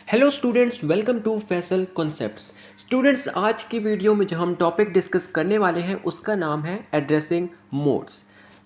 Hello students, welcome to Faisal concepts. Students, आज की video में जो हम टॉपिक डिस्कस करने वाले हैं उसका नाम है एड्रेसिंग मोड्स।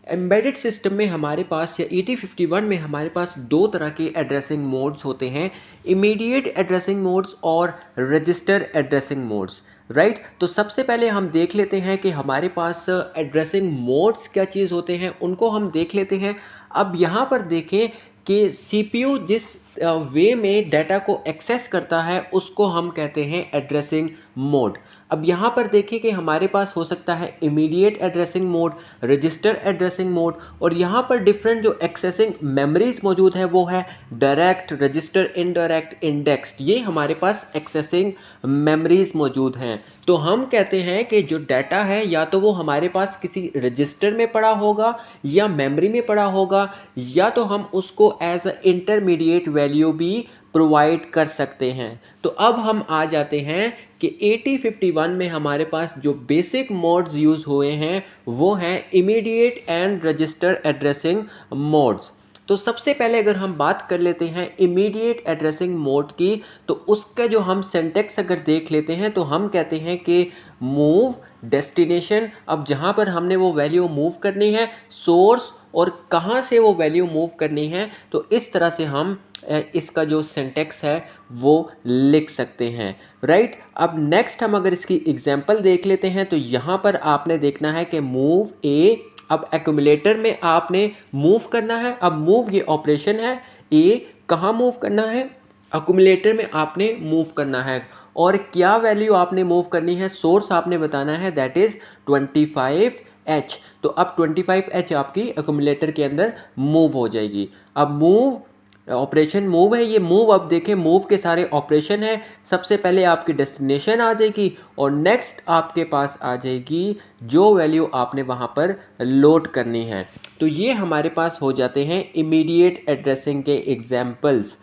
एम्बेडेड सिस्टम में हमारे पास या 8051 में हमारे पास दो तरह के एड्रेसिंग मोड्स होते हैं, इमीडिएट एड्रेसिंग मोड्स और रजिस्टर एड्रेसिंग मोड्स। राइट, तो सबसे पहले हम देख लेते हैं कि हमारे पास एड्रेसिंग मोड्स क्या चीज़ होते हैं, उनको हम देख लेते हैं। अब यहाँ पर देखें कि सीपीयू जिस वे में डाटा को एक्सेस करता है उसको हम कहते हैं एड्रेसिंग मोड। अब यहाँ पर देखिए कि हमारे पास हो सकता है immediate addressing mode, register addressing mode, और यहाँ पर डिफरेंट जो एक्सेसिंग मेमोरीज मौजूद है वो है डायरेक्ट, रजिस्टर, इनडायरेक्ट, इंडेक्स्ड। ये हमारे पास एक्सेसिंग मेमोरीज मौजूद हैं। तो हम कहते हैं कि जो डाटा है या तो वो हमारे पास किसी रजिस्टर में पड़ा होगा या मेमोरी में पड़ा होगा, या तो हम उसको एज अ इंटरमीडिएट वैल्यू भी प्रोवाइड कर सकते हैं। तो अब हम आ जाते हैं कि 8051 में हमारे पास जो बेसिक मोड्स यूज़ हुए हैं वो हैं immediate and register addressing modes. तो सबसे पहले अगर हम बात कर लेते हैं इमीडिएट एड्रेसिंग मोड की, तो उसका जो हम सिंटैक्स अगर देख लेते हैं तो हम कहते हैं कि मूव डेस्टिनेशन। अब जहाँ पर हमने वो वैल्यू मूव करनी है, सोर्स और कहाँ से वो वैल्यू मूव करनी है, तो इस तरह से हम इसका जो सिंटैक्स है वो लिख सकते हैं। राइट, अब नेक्स्ट हम अगर इसकी एग्जांपल देख लेते हैं तो यहाँ पर आपने देखना है कि मूव ए। अब एक्यूमुलेटर में आपने मूव करना है। अब मूव ये ऑपरेशन है, ए कहाँ मूव करना है, एक्यूमुलेटर में आपने मूव करना है। और क्या वैल्यू आपने मूव करनी है, सोर्स आपने बताना है, दैट इज़ 25H। तो अब 25H आपकी एक्यूमुलेटर के अंदर मूव हो जाएगी। अब मूव ऑपरेशन मूव है, ये मूव, अब देखें मूव के सारे ऑपरेशन है। सबसे पहले आपकी डेस्टिनेशन आ जाएगी और नेक्स्ट आपके पास आ जाएगी जो वैल्यू आपने वहाँ पर लोड करनी है। तो ये हमारे पास हो जाते हैं इमीडिएट एड्रेसिंग के एग्जाम्पल्स।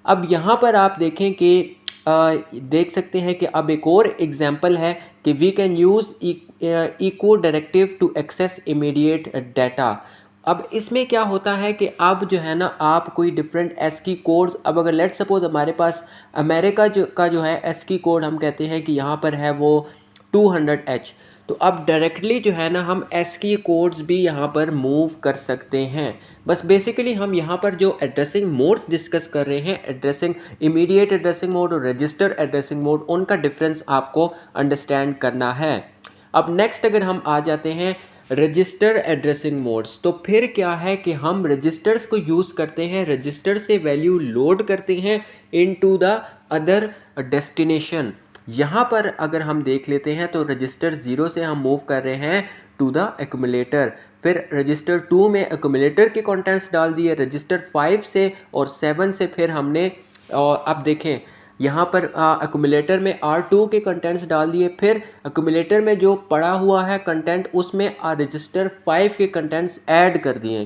अब यहाँ पर आप देखें कि देख सकते हैं कि अब एक और एग्जाम्पल है कि we can use EQU directive to access immediate data. अब इसमें क्या होता है कि अब जो है ना, आप कोई डिफरेंट एस्की कोड्स, अब अगर लेट सपोज हमारे पास अमेरिका जो है एस्की कोड, हम कहते हैं कि यहाँ पर है वो 200H। तो अब डायरेक्टली जो है ना हम एस्की कोड्स भी यहाँ पर मूव कर सकते हैं। बस बेसिकली हम यहाँ पर जो एड्रेसिंग मोड्स डिस्कस कर रहे हैं, एड्रेसिंग इमीडिएट एड्रेसिंग मोड और रजिस्टर एड्रेसिंग मोड, उनका डिफरेंस आपको अंडरस्टैंड करना है। अब नेक्स्ट अगर हम आ जाते हैं रजिस्टर एड्रेसिंग मोड्स, तो फिर क्या है कि हम रजिस्टर्स को यूज़ करते हैं, रजिस्टर से वैल्यू लोड करते हैं इनटू द अदर डेस्टिनेशन। यहाँ पर अगर हम देख लेते हैं तो रजिस्टर 0 से हम मूव कर रहे हैं टू द एक्यूमुलेटर, फिर रजिस्टर 2 में एक्यूमुलेटर के कंटेंट्स डाल दिए, रजिस्टर 5 से और 7 से फिर हमने, और अब देखें यहाँ पर एक्यूमुलेटर में R2 के कंटेंट्स डाल दिए, फिर एक्यूमुलेटर में जो पड़ा हुआ है कंटेंट उसमें रजिस्टर 5 के कंटेंट्स ऐड कर दिए,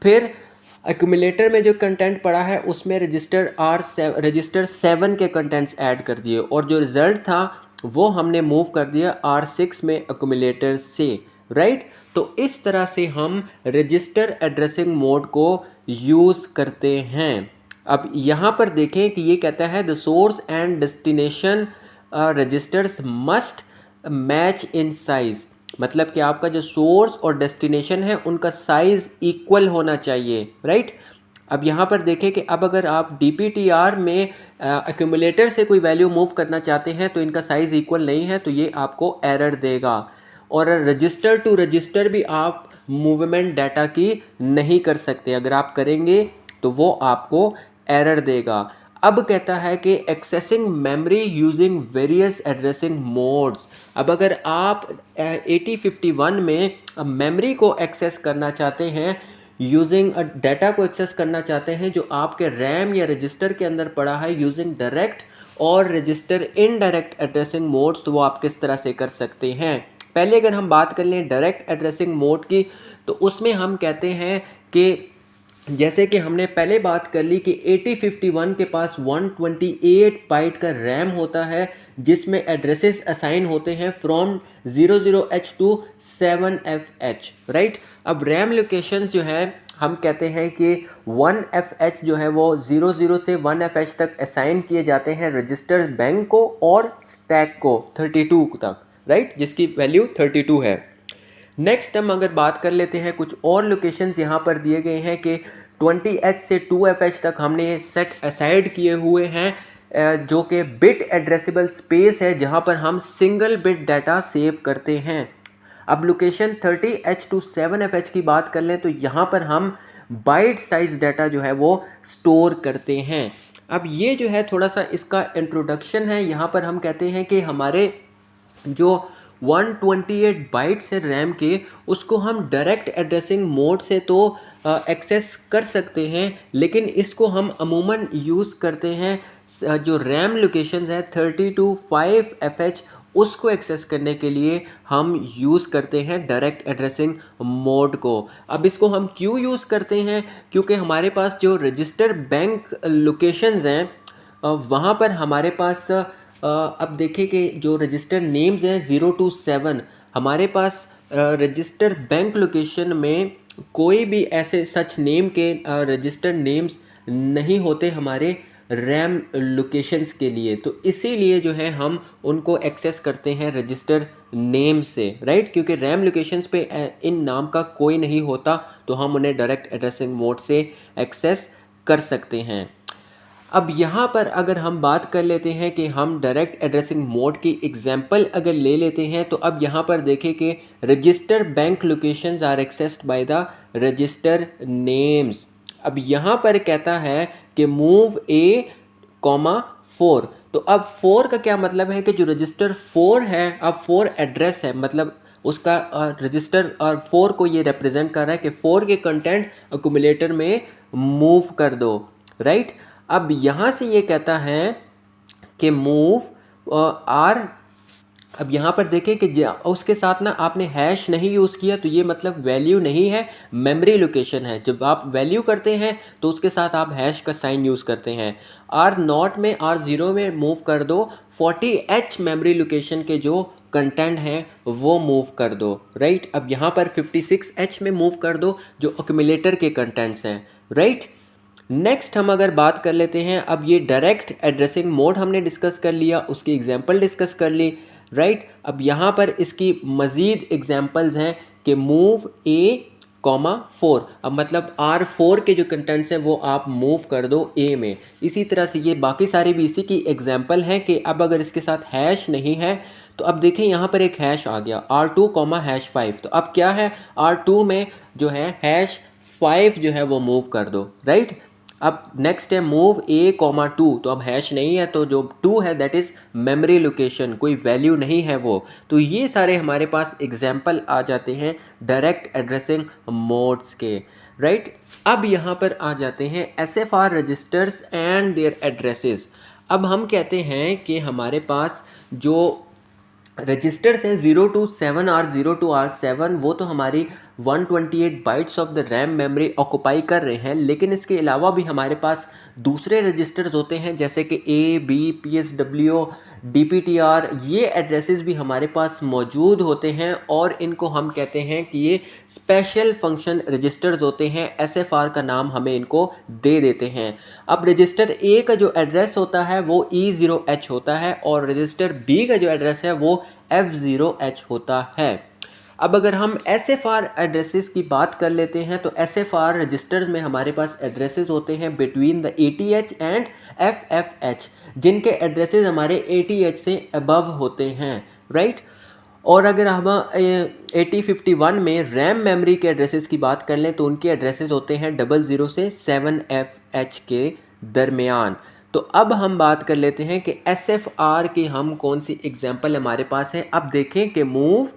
फिर एक्यूमुलेटर में जो कंटेंट पड़ा है उसमें रजिस्टर 7 के कंटेंट्स ऐड कर दिए, और जो रिज़ल्ट था वो हमने मूव कर दिया R6 में एक्यूमुलेटर से। राइट, तो इस तरह से हम रजिस्टर एड्रेसिंग मोड को यूज़ करते हैं। अब यहाँ पर देखें कि ये कहता है the source and destination registers must match in size. मतलब कि आपका जो सोर्स और डेस्टिनेशन है उनका साइज़ इक्वल होना चाहिए। राइट, अब यहाँ पर देखें कि अब अगर आप DPTR में एक्यूमुलेटर से कोई वैल्यू मूव करना चाहते हैं तो इनका साइज़ इक्वल नहीं है, तो ये आपको एरर देगा। और रजिस्टर टू रजिस्टर भी आप मूवमेंट डाटा की नहीं कर सकते, अगर आप करेंगे तो वो आपको एरर देगा। अब कहता है कि accessing memory using various addressing modes. अब अगर आप 8051 में मेमोरी को एक्सेस करना चाहते हैं, यूजिंग डाटा को एक्सेस करना चाहते हैं जो आपके रैम या रजिस्टर के अंदर पड़ा है, यूजिंग डायरेक्ट और रजिस्टर इनडायरेक्ट एड्रेसिंग मोड्स, तो वो आप किस तरह से कर सकते हैं। पहले अगर हम बात कर लें डायरेक्ट एड्रेसिंग मोड की, तो उसमें हम कहते हैं कि जैसे कि हमने पहले बात कर ली कि 8051 के पास 128 बाइट का रैम होता है जिसमें एड्रेसेस असाइन होते हैं from 00H to 7FH। Right, अब रैम लोकेशन जो है हम कहते हैं कि 1FH जो है वो 00 से 1FH तक असाइन किए जाते हैं रजिस्टर बैंक को और स्टैक को 32 तक, राइट, जिसकी वैल्यू 32 है। नेक्स्ट हम अगर बात कर लेते हैं, कुछ और लोकेशंस यहाँ पर दिए गए हैं कि 20H से 2FH तक हमने ये सेट असाइड किए हुए हैं, जो कि बिट एड्रेसेबल स्पेस है जहाँ पर हम सिंगल बिट डाटा सेव करते हैं। अब लोकेशन 30H to 7FH की बात कर लें तो यहाँ पर हम बाइट साइज डाटा जो है वो स्टोर करते हैं। अब ये जो है थोड़ा सा इसका इंट्रोडक्शन है। यहाँ पर हम कहते हैं कि हमारे जो 128 बाइट्स है रैम के, उसको हम डायरेक्ट एड्रेसिंग मोड से तो एक्सेस कर सकते हैं, लेकिन इसको हम अमूमन यूज़ करते हैं जो रैम लोकेशंस है 30 to 5FH, उसको एक्सेस करने के लिए हम यूज़ करते हैं डायरेक्ट एड्रेसिंग मोड को। अब इसको हम क्यों यूज़ करते हैं? क्योंकि हमारे पास जो रजिस्टर बैंक लोकेशंस हैं वहाँ पर हमारे पास अब देखिए कि जो रजिस्टर नेम्स हैं 0 to 7, हमारे पास रजिस्टर बैंक लोकेशन में कोई भी ऐसे सच नेम के रजिस्टर नेम्स नहीं होते हमारे रैम लोकेशंस के लिए, तो इसीलिए जो है हम उनको एक्सेस करते हैं रजिस्टर नेम से, राइट, क्योंकि रैम लोकेशंस पे इन नाम का कोई नहीं होता, तो हम उन्हें डायरेक्ट एड्रेसिंग मोड से एक्सेस कर सकते हैं। अब यहाँ पर अगर हम बात कर लेते हैं कि हम डायरेक्ट एड्रेसिंग मोड की एग्जांपल अगर ले लेते हैं, तो अब यहाँ पर देखें कि register bank locations are accessed by the register names. अब यहाँ पर कहता है कि मूव A, 4, तो अब 4 का क्या मतलब है कि जो रजिस्टर 4 है, अब 4 एड्रेस है, मतलब उसका रजिस्टर और 4 को ये रिप्रेजेंट कर रहा है कि 4 के कंटेंट अक्यूमुलेटर में मूव कर दो, राइट। अब यहाँ से ये कहता है कि मूव आर, अब यहाँ पर देखें कि उसके साथ ना आपने हैश नहीं यूज़ किया, तो ये मतलब वैल्यू नहीं है, मेमोरी लोकेशन है। जब आप वैल्यू करते हैं तो उसके साथ आप हैश का साइन यूज़ करते हैं। R0 में, R0 में मूव कर दो 40H मेमोरी लोकेशन के जो कंटेंट हैं वो मूव कर दो, राइट। अब यहाँ पर 56H में मूव कर दो जो अक्यूमुलेटर के कंटेंट्स हैं, राइट। नेक्स्ट हम अगर बात कर लेते हैं, अब ये डायरेक्ट एड्रेसिंग मोड हमने डिस्कस कर लिया, उसकी एग्जांपल डिस्कस कर ली, राइट। अब यहाँ पर इसकी मज़ीद एग्जांपल्स हैं कि मूव A, 4, अब मतलब R4 के जो कंटेंट्स हैं वो आप मूव कर दो A में। इसी तरह से ये बाकी सारी भी इसी की एग्जांपल हैं कि अब अगर इसके साथ हैश नहीं है तो अब देखें यहाँ पर एक हैश आ गया R2, #5, तो अब क्या है R2 में जो है #5 जो है वो मूव कर दो, राइट। अब नेक्स्ट है मूव A, 2, तो अब हैश नहीं है, तो जो 2 है दैट इज़ मेमोरी लोकेशन, कोई वैल्यू नहीं है वो। तो ये सारे हमारे पास एग्जांपल आ जाते हैं डायरेक्ट एड्रेसिंग मोड्स के, राइट। अब यहाँ पर आ जाते हैं SFR registers and their addresses. अब हम कहते हैं कि हमारे पास जो रजिस्टर्स हैं 0 to 7 और 0 to R7, वो तो हमारी 128 bytes of the RAM memory occupy कर रहे हैं, लेकिन इसके अलावा भी हमारे पास दूसरे रजिस्टर्स होते हैं जैसे कि A, B, PSW, DPTR, ये एड्रेसेस भी हमारे पास मौजूद होते हैं और इनको हम कहते हैं कि ये स्पेशल फंक्शन रजिस्टर्स होते हैं, SFR का नाम हमें इनको दे देते हैं। अब रजिस्टर A का जो एड्रेस होता है वो E0H होता है और रजिस्टर B का जो एड्रेस है वो F0H होता है। अब अगर हम SFR एड्रेसेस की बात कर लेते हैं तो SFR रजिस्टर्स में हमारे पास एड्रेसेस होते हैं between the ATH and FFH, जिनके एड्रेसेस हमारे ATH से अबव होते हैं, राइट। और अगर हम 8051 में रैम मेमोरी के एड्रेसेस की बात कर लें तो उनके एड्रेसेस होते हैं 00 से 7FH के दरमियान। तो अब हम बात कर लेते हैं कि SFR की हम कौन सी एग्जांपल हमारे पास है। अब देखें कि मूव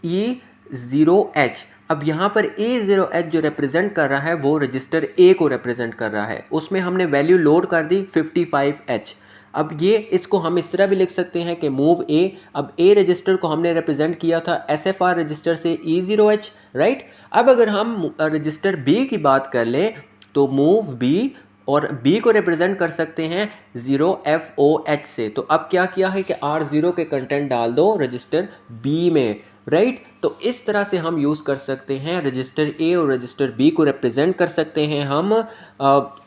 E0H, अब यहाँ पर E0H जो रिप्रेजेंट कर रहा है वो रजिस्टर A को रिप्रेजेंट कर रहा है, उसमें हमने वैल्यू लोड कर दी 55H। अब ये इसको हम इस तरह भी लिख सकते हैं कि मूव A, अब A रजिस्टर को हमने रिप्रेजेंट किया था SFR रजिस्टर से E0H, राइट। अब अगर हम रजिस्टर B की बात कर लें तो मूव B, और B को रिप्रेजेंट कर सकते हैं 0FOH से। तो अब क्या किया है कि R0 के कंटेंट डाल दो रजिस्टर B में, राइट। तो इस तरह से हम यूज़ कर सकते हैं रजिस्टर ए और रजिस्टर बी को रिप्रेजेंट कर सकते हैं हम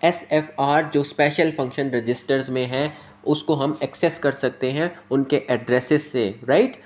SFR जो स्पेशल फंक्शन रजिस्टर्स में है उसको हम एक्सेस कर सकते हैं उनके एड्रेसेस से, राइट।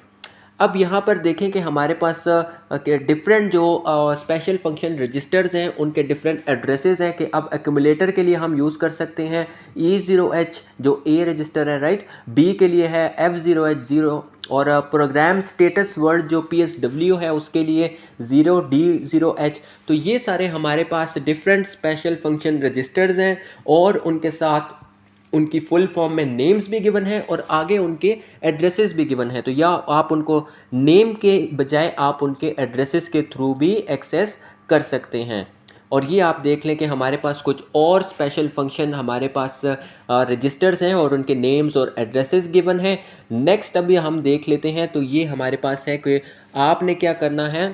अब यहाँ पर देखें कि हमारे पास के डिफरेंट जो स्पेशल फंक्शन रजिस्टर्स हैं उनके डिफरेंट एड्रेसेस हैं कि अब एक्यूमुलेटर के लिए हम यूज़ कर सकते हैं E0H जो ए रजिस्टर है, राइट। बी के लिए है F0H0 और प्रोग्राम स्टेटस वर्ड जो PSW है उसके लिए 0D0H। तो ये सारे हमारे पास डिफरेंट स्पेशल फंक्शन रजिस्टर्स हैं और उनके साथ उनकी फुल फॉर्म में नेम्स भी गिवन है और आगे उनके एड्रेसेस भी गिवन है। तो या आप उनको नेम के बजाय आप उनके एड्रेसेस के थ्रू भी एक्सेस कर सकते हैं। और ये आप देख लें कि हमारे पास कुछ और स्पेशल फंक्शन हमारे पास रजिस्टर्स हैं और उनके नेम्स और एड्रेसेस गिवन हैं। नेक्स्ट अभी हम देख लेते हैं। तो ये हमारे पास है कि आपने क्या करना है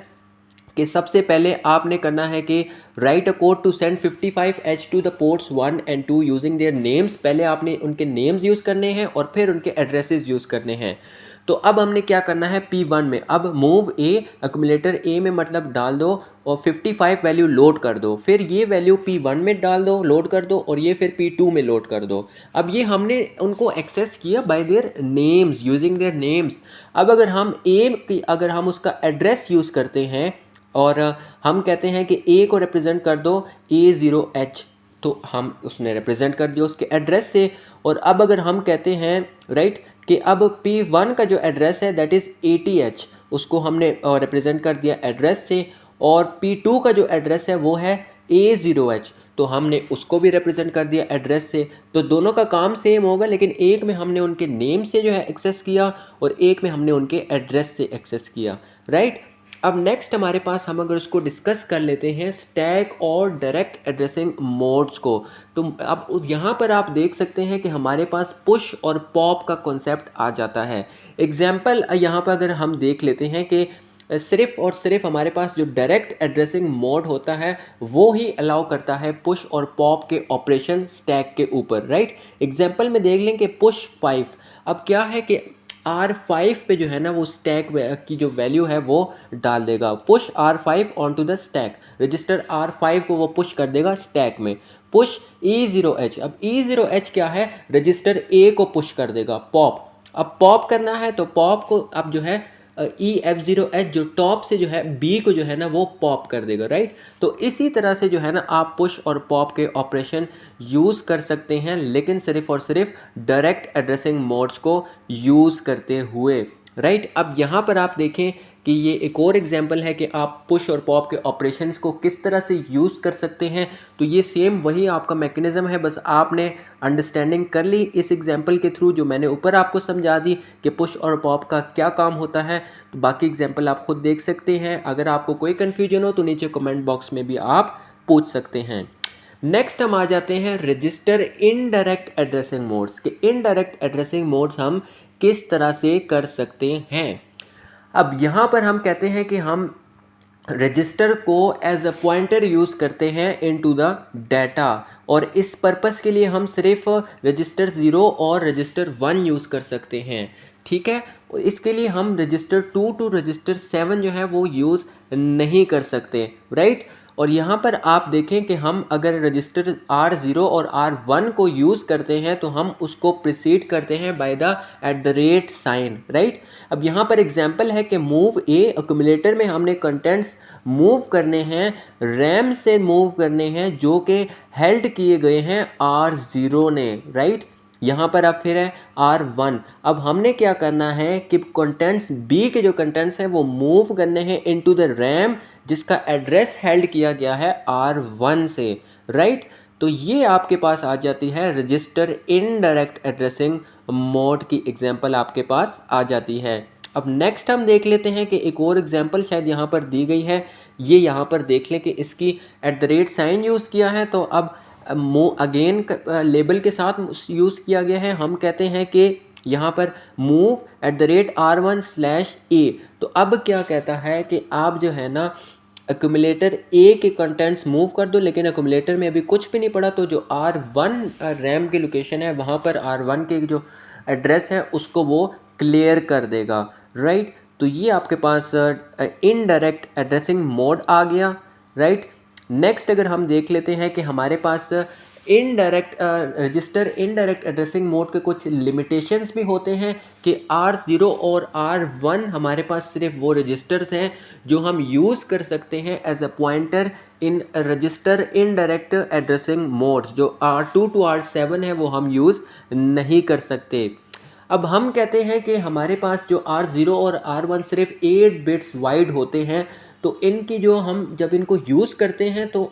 कि सबसे पहले आपने करना है कि write a code to send 55H to the ports 1 and 2 using their names. पहले आपने उनके नेम्स यूज़ करने हैं और फिर उनके एड्रेसेस यूज़ करने हैं। तो अब हमने क्या करना है P1 में, अब मूव ए एक्यूमुलेटर ए में मतलब डाल दो और 55 वैल्यू लोड कर दो, फिर ये वैल्यू P1 में डाल दो, लोड कर दो और ये फिर P2 में लोड कर दो। अब ये हमने उनको एक्सेस किया bye their names using their names. अब अगर हम अगर हम उसका एड्रेस यूज़ करते हैं और हम कहते हैं कि ए को रिप्रेजेंट कर दो A0H, तो हम उसने रिप्रेजेंट कर दिया उसके एड्रेस से। और अब अगर हम कहते हैं राइट कि अब P1 का जो एड्रेस है दैट इज़ 80H, उसको हमने रिप्रेजेंट कर दिया एड्रेस से। और P2 का जो एड्रेस है वो है A0H, तो हमने उसको भी रिप्रेजेंट कर दिया एड्रेस से। तो दोनों का काम सेम होगा, लेकिन एक में हमने उनके नेम से जो है एक्सेस किया और एक में हमने उनके एड्रेस से एक्सेस किया, राइट। अब नेक्स्ट हमारे पास हम अगर उसको डिस्कस कर लेते हैं स्टैक और डायरेक्ट एड्रेसिंग मोड्स को, तो अब यहाँ पर आप देख सकते हैं कि हमारे पास पुश और पॉप का कॉन्सेप्ट आ जाता है। एग्जाम्पल यहाँ पर अगर हम देख लेते हैं कि सिर्फ और सिर्फ हमारे पास जो डायरेक्ट एड्रेसिंग मोड होता है वो ही अलाउ करता है पुश और पॉप के ऑपरेशन स्टैक के ऊपर, राइट। एग्जाम्पल में देख लें कि पुश 5, अब क्या है कि R5 पे जो है ना वो स्टैक की जो वैल्यू है वो डाल देगा, push R5 onto the stack, register R5 को वो पुश कर देगा स्टैक में। पुश E0H, अब E0H क्या है, रजिस्टर A को पुश कर देगा, पॉप। अब पॉप करना है तो पॉप को अब जो है EF0H जो टॉप से जो है B को जो है ना वो पॉप कर देगा, राइट। तो इसी तरह से जो है ना आप पुश और पॉप के ऑपरेशन यूज़ कर सकते हैं, लेकिन सिर्फ और सिर्फ डायरेक्ट एड्रेसिंग मोड्स को यूज़ करते हुए, राइट। अब यहाँ पर आप देखें कि ये एक और एग्जांपल है कि आप पुश और पॉप के ऑपरेशंस को किस तरह से यूज़ कर सकते हैं। तो ये सेम वही आपका मैकेनिज़्म है, बस आपने अंडरस्टैंडिंग कर ली इस एग्जांपल के थ्रू जो मैंने ऊपर आपको समझा दी कि पुश और पॉप का क्या काम होता है। तो बाकी एग्जांपल आप खुद देख सकते हैं। अगर आपको कोई कन्फ्यूजन हो तो नीचे कमेंट बॉक्स में भी आप पूछ सकते हैं। नेक्स्ट हम आ जाते हैं रजिस्टर इनडायरेक्ट एड्रेसिंग मोड्स के। इनडायरेक्ट एड्रेसिंग मोड्स हम किस तरह से कर सकते हैं। अब यहाँ पर हम कहते हैं कि हम रजिस्टर को एज अ पॉइंटर यूज़ करते हैं इनटू द डाटा, और इस पर्पस के लिए हम सिर्फ रजिस्टर 0 और रजिस्टर 1 यूज़ कर सकते हैं, ठीक है। इसके लिए हम रजिस्टर 2 टू रजिस्टर 7 जो है वो यूज़ नहीं कर सकते, राइट। और यहाँ पर आप देखें कि हम अगर रजिस्टर R0 और R1 को यूज़ करते हैं तो हम उसको प्रिसीड करते हैं बाय द @ साइन, राइट। अब यहाँ पर एग्जांपल है कि मूव ए एक्यूमुलेटर में हमने कंटेंट्स मूव करने हैं, रैम से मूव करने हैं जो कि हेल्ड किए गए हैं R0 ने, राइट। यहाँ पर अब फिर है R1। अब हमने क्या करना है कि कंटेंट्स B के जो कंटेंट्स हैं वो मूव करने हैं इनटू द रैम जिसका एड्रेस हेल्ड किया गया है R1 से, राइट। तो ये आपके पास आ जाती है रजिस्टर इनडायरेक्ट एड्रेसिंग मोड की एग्जांपल आपके पास आ जाती है। अब नेक्स्ट हम देख लेते हैं कि एक और एग्जांपल शायद यहाँ पर दी गई है, ये यहाँ पर देख लें कि इसकी @ साइन यूज़ किया है। तो अब अगेन लेबल के साथ यूज़ किया गया है। हम कहते हैं कि यहाँ पर मूव @R1/A। तो अब क्या कहता है कि आप जो है ना एक्यूमुलेटर ए के कंटेंट्स मूव कर दो, लेकिन एक्यूमुलेटर में अभी कुछ भी नहीं पड़ा, तो जो R1 रैम की लोकेशन है वहाँ पर R1 के जो एड्रेस है उसको वो क्लियर कर देगा, राइट। तो ये आपके पास इनडायरेक्ट एड्रेसिंग मोड आ गया, राइट। नेक्स्ट अगर हम देख लेते हैं कि हमारे पास indirect register indirect addressing mode के कुछ लिमिटेशंस भी होते हैं कि R0 और R1 हमारे पास सिर्फ वो रजिस्टर्स हैं जो हम यूज़ कर सकते हैं as a pointer in register indirect addressing modes. जो R2 टू R7 है वो हम यूज़ नहीं कर सकते। अब हम कहते हैं कि हमारे पास जो R0 और R1 सिर्फ 8 बिट्स वाइड होते हैं, तो इनकी जो हम जब इनको यूज़ करते हैं तो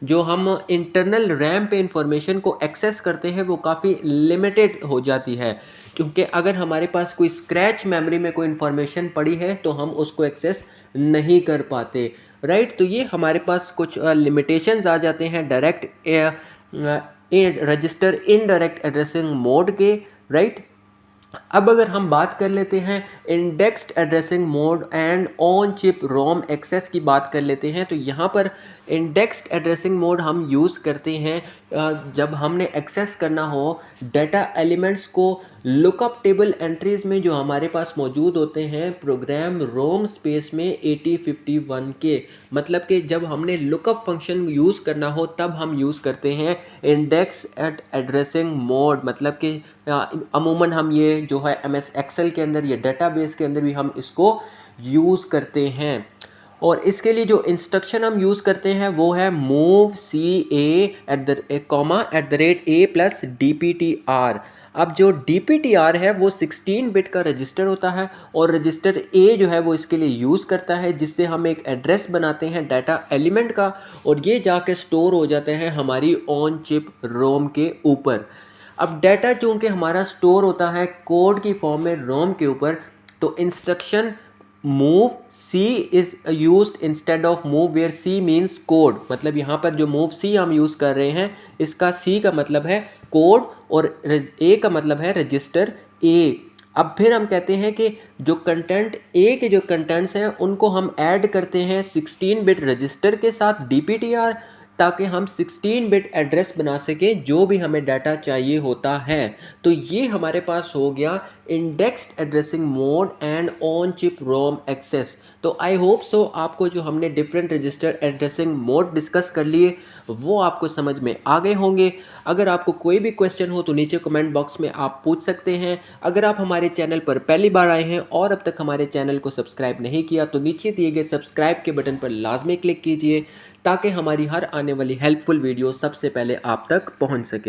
जो हम इंटरनल रैम पे इंफॉर्मेशन को एक्सेस करते हैं वो काफ़ी लिमिटेड हो जाती है, क्योंकि अगर हमारे पास कोई स्क्रैच मेमोरी में कोई इंफॉर्मेशन पड़ी है तो हम उसको एक्सेस नहीं कर पाते, राइट। तो ये हमारे पास कुछ लिमिटेशंस आ जाते हैं direct register indirect addressing mode के, राइट। अब अगर हम बात कर लेते हैं indexed addressing mode and on chip ROM access की बात कर लेते हैं, तो यहाँ पर इंडेक्स्ड एड्रेसिंग मोड हम यूज़ करते हैं जब हमने एक्सेस करना हो डाटा एलिमेंट्स को लुकअप टेबल एंट्रीज़ में जो हमारे पास मौजूद होते हैं प्रोग्राम रोम स्पेस में 8051 के। मतलब कि जब हमने लुकअप फंक्शन यूज़ करना हो तब हम यूज़ करते हैं इंडेक्स एट एड्रेसिंग मोड। मतलब कि अमूमन हम ये जो है MS एक्सेल के अंदर या डेटाबेस के अंदर भी हम इसको यूज़ करते हैं। और इसके लिए जो इंस्ट्रक्शन हम यूज़ करते हैं वो है मूव CA@A+DPTR। अब जो DPTR है वो 16 बिट का रजिस्टर होता है और रजिस्टर A जो है वो इसके लिए यूज़ करता है, जिससे हम एक एड्रेस बनाते हैं डाटा एलिमेंट का और ये जाके स्टोर हो जाते हैं हमारी ऑन चिप रोम के ऊपर। अब डाटा चूँकि हमारा स्टोर होता है कोड की फॉर्म में रोम के ऊपर, तो instruction move C is used instead of move where C means code. मतलब यहाँ पर जो मूव C हम यूज़ कर रहे हैं इसका C का मतलब है कोड और A का मतलब है रजिस्टर A। अब फिर हम कहते हैं कि जो कंटेंट A के जो कंटेंट्स हैं उनको हम ऐड करते हैं 16 बिट रजिस्टर के साथ DPTR, ताकि हम 16 बिट एड्रेस बना सकें जो भी हमें डाटा चाहिए होता है। तो ये हमारे पास हो गया indexed addressing mode and on chip ROM access. तो आई होप सो आपको जो हमने different register addressing mode discuss कर लिए वो आपको समझ में आ गए होंगे। अगर आपको कोई भी क्वेश्चन हो तो नीचे कमेंट बॉक्स में आप पूछ सकते हैं। अगर आप हमारे चैनल पर पहली बार आए हैं और अब तक हमारे चैनल को सब्सक्राइब नहीं किया तो नीचे दिए गए सब्सक्राइब के बटन पर लाजमी क्लिक कीजिए, ताकि हमारी हर आने वाली हेल्पफुल वीडियो सबसे पहले आप तक पहुंच सके।